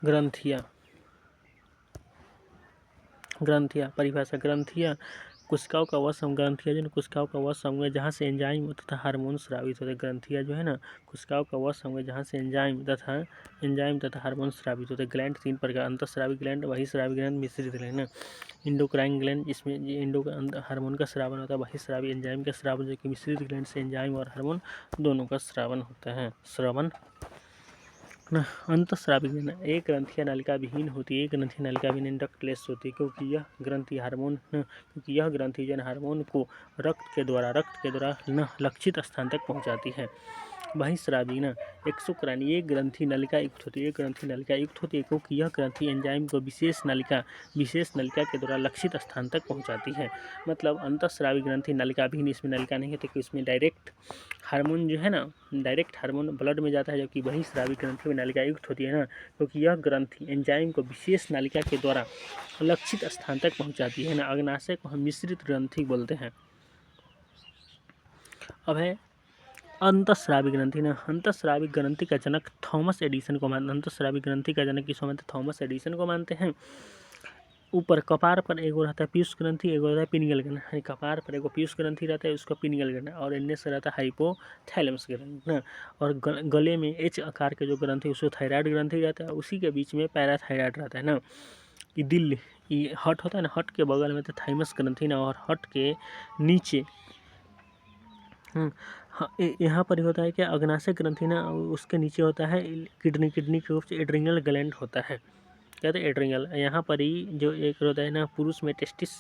ग्रंथियाँ परिभाषा। ग्रंथियाँ कोशिकाओं का वह समूह, ग्रंथियाँ जो कोशिकाओं का वह समूह है जहाँ से एंजाइम तथा हार्मोन स्रावित होते हैं। ग्रंथियाँ जो है ना कोशिकाओं का वह समूह है जहाँ से एंजाइम तथा हार्मोन स्रावित होते हैं। ग्लैंड 3 प्रकार, अंतःस्रावी ग्लैंड, बहिःस्रावी ग्लैंड, मिश्रित ग्लैंड ना। इंडोक्राइन ग्लैंड जिसमें हार्मोन का स्रावन होता है, बहिःस्रावी एंजाइम का स्रावन, जो कि मिश्रित ग्लैंड से एंजाइम और हार्मोन दोनों का स्रावन होता है। अंतःस्रावी ग्लैंड एक ग्रंथियाँ नलिका विहीन होती है, एक ग्रंथि नलिका विहीन डक्टलेस होती है, क्योंकि यह ग्रंथि जो है हार्मोन को रक्त के द्वारा लक्षित स्थान तक पहुंचाती है। बहिःस्रावी एक्सोक्राइन ये ग्रंथि नलिका युक्त होती है, क्योंकि यह ग्रंथि एंजाइम को विशेष नलिका के द्वारा लक्षित स्थान तक पहुंचाती है। मतलब अंतःस्रावी ग्रंथि नलिका विहीन, इसमें नलिका नहीं होती, इसमें डायरेक्ट हार्मोन जो है ना ब्लड में जाता है, जबकि बहिःस्रावी ग्रंथि में नलिका युक्त होती है ना, क्योंकि यह ग्रंथि एंजाइम को विशेष नलिका के द्वारा लक्षित स्थान तक पहुंचाती है ना। अग्नाशय को हम मिश्रित ग्रंथि बोलते हैं। अब है अंतःस्रावी ग्रंथि अंतःस्रावी ग्रंथि का जनक थॉमस एडिसन को मानते हैं। अंतःस्रावी ग्रंथि का जनक किसको मानते हैं? थॉमस एडिसन को मानते हैं। ऊपर कपार पर एगो रहता है पीयूष ग्रंथि, एगो रहता है पिनियल ग्रंथि। कपार पर एगो पीयूष ग्रंथि रहता है, उसको पिनियल ग्रंथि, और इनमें से रहता है हाइपोथैलेमस ग्रंथि ना। और गले में एच आकार के जो ग्रंथि उसको थायराइड ग्रंथि रहता है, उसी के बीच में पैराथायराइड रहता है ना। ये हट होता है ना, हट के बगल में तो थाइमस ग्रंथि ना, और हट के नीचे यहाँ पर होता है कि अग्नाशय ग्रंथि ना, उसके नीचे होता है किडनी के रूप से एड्रिनल ग्लैंड होता है, कहते हैं एड्रिनल। यहाँ पर ही जो एक होता है ना, पुरुष में टेस्टिस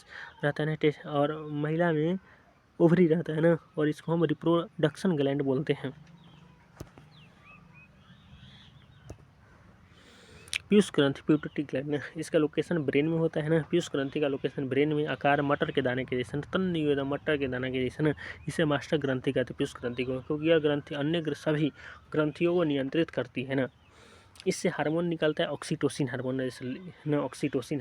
रहता है ना, और महिला में ओवरी रहता है ना, और इसको हम रिप्रोडक्शन ग्लैंड बोलते हैं। पीयूष ग्रंथि पिट्यूटरी ग्लैंड, इसका लोकेशन ब्रेन में होता है ना। पीयूष ग्रंथि का लोकेशन ब्रेन में, आकार मटर के दाने के जैसा, तन निवेदन मटर के दाने के जैसा ना। इसे मास्टर ग्रंथि कहते हैं पीयूष ग्रंथि को, क्योंकि यह ग्रंथि अन्य सभी ग्रंथियों को नियंत्रित करती है ना। इससे हार्मोन निकलता है ऑक्सीटोसिन हार्मोन, ऑक्सीटोसिन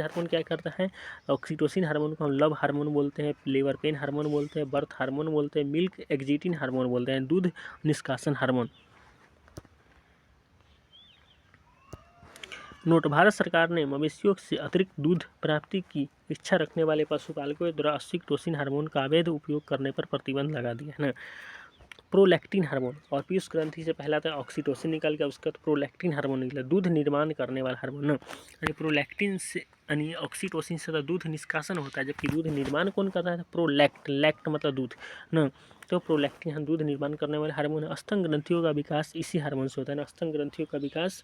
हार्मोन क्या करता है? ऑक्सीटोसिन हार्मोन को हम लव हार्मोन बोलते हैं, लेबर पेन हार्मोन बोलते हैं, बर्थ हार्मोन बोलते हैं, मिल्क एक्जिटिन हार्मोन बोलते हैं, दूध निष्कासन हार्मोन। नोट: भारत सरकार ने मवेशियों से अतिरिक्त दूध प्राप्ति की इच्छा रखने वाले पशुपालकों द्वारा ऑक्सीटोसिन हार्मोन का अवैध उपयोग करने पर प्रतिबंध लगा दिया है ना। प्रोलैक्टिन हार्मोन, और पीयूष ग्रंथि से पहला था ऑक्सीटोसिन निकल गया, उसका तो प्रोलैक्टिन हार्मोन निकला, दूध निर्माण करने वाला हार्मोन ना। यानी प्रोलैक्टिन से यानी ऑक्सीटोसिन से तो दूध निष्कासन होता है, जबकि दूध निर्माण कौन करता है? लैक्ट मतलब दूध ना। तो प्रोलैक्टिन दूध निर्माण करने वाले हार्मोन है। स्तन ग्रंथियों का विकास इसी हार्मोन से होता है ना। स्तन ग्रंथियों का विकास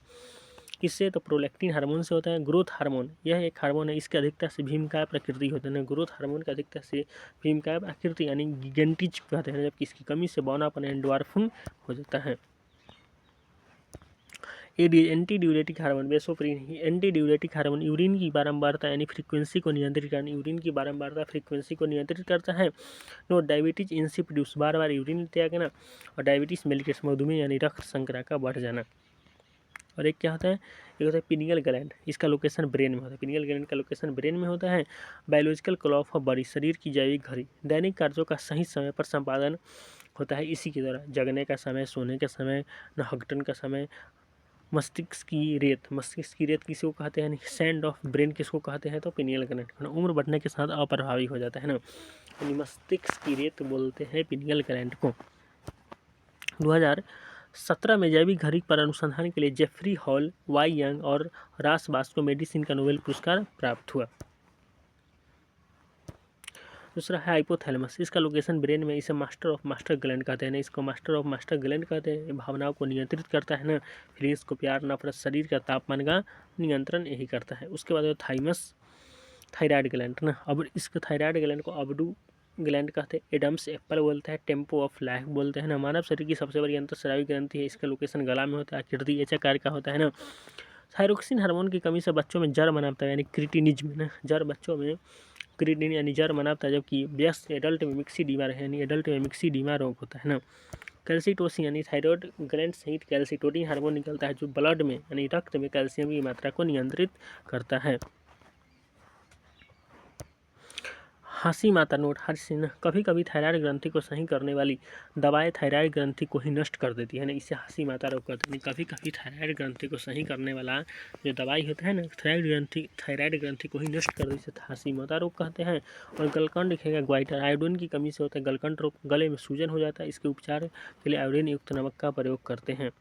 किससे? तो प्रोलैक्टिन हार्मोन से होता है। ग्रोथ हार्मोन, यह एक हार्मोन है, इसकी अधिकता से भीमकाय प्रकृति होते हैं। ग्रोथ हार्मोन की अधिकता से भीमकाय आकृति यानी गिगेंटिज कहते हैं, जबकि इसकी कमी से बौनापन एंडोर्फिन हो जाता है। Antidiuretic hormone vasopressin, antidiuretic hormone urine की बारंबारता यानी फ्रीक्वेंसी को नियंत्रित करना, यूरिन की बारंबारता फ्रीक्वेंसी को नियंत्रित करता है। नो डायबिटीज इंसिपिड्यूस, बार बार यूरिन त्याग ना, और डायबिटीज मेलिटस मधुमेह यानी रक्त शर्करा का बढ़ जाना। और एक क्या होता है? एक होता है पिनियल ग्लैंड, इसका लोकेशन ब्रेन में होता है। पिनियल ग्लैंड का लोकेशन ब्रेन में होता है। बायोलॉजिकल क्लॉक ऑफ बॉडी, शरीर की जैविक घड़ी, दैनिक कार्यों का सही समय पर संपादन होता है इसी के द्वारा। जगने का समय, सोने का समय, हगटन का समय। मस्तिष्क की रेत किसको कहते हैं? सैंड ऑफ ब्रेन किसको कहते हैं? तो पिनियल ग्लैंड। उम्र बढ़ने के साथ अप्रभावी हो जाता है ना, यानी मस्तिष्क की रेत बोलते हैं पिनियल ग्लैंड को। 2017 में जैविक घड़ी पर अनुसंधान के लिए जेफरी हॉल, वाई यंग और रॉस बास को मेडिसिन का नोबेल पुरस्कार प्राप्त हुआ। दूसरा है हाइपोथैलेमस, इसका लोकेशन ब्रेन में, इसे मास्टर ग्लैंड कहते हैं ना। इसको मास्टर ग्लैंड कहते हैं। भावनाओं को नियंत्रित करता है ना, फीलिंग्स को, प्यार नफरत, शरीर का तापमान का नियंत्रण यही करता है। उसके बाद थायराइड ग्लैंड ना। अब इसको थायराइड ग्लैंड को अबडू ग्लैंड कहते हैं, एडम्स एप्पल बोलते हैं, टेम्पो ऑफ लाइफ बोलते हैं ना। मानव शरीर की सबसे बड़ी अंतःस्रावी ग्रंथि है, इसका लोकेशन गला में होता है, आकृति एच आकार का होता है ना। थायरोक्सिन हार्मोन की कमी से बच्चों में जड़ बनाता है यानी क्रिटिनिज्म ना। जड़ बच्चों में क्रिटिन यानी जड़ बनाता है, जबकि व्यस्त एडल्ट में मिक्सीडीमा यानी एडल्ट में मिक्सीडीमा रोग होता है ना। कैल्सिटोसिन यानी थायराइड ग्लैंड सहित कैल्सिटोनिन हार्मोन निकलता है, जो ब्लड में यानी रक्त में कैल्शियम की मात्रा को नियंत्रित करता है। हाँसी माता नोट हर सिन कभी कभी थायराइड ग्रंथि को सही करने वाली दवाएं थायराइड ग्रंथि को ही नष्ट कर देती है ना, इसे हाँसी माता रोग कहते हैं। कभी कभी थायराइड ग्रंथि को सही करने वाला जो दवाई होता है ना, थायराइड ग्रंथि को ही नष्ट कर देती है, हाँसी माता रोग कहते हैं। और गलकंड लिखेगा ग्वाइटर, आयोडीन की कमी से होता है गलकंड रोग, गले में सूजन हो जाता है, इसके उपचार के लिए आयोडीन युक्त नमक का प्रयोग करते हैं।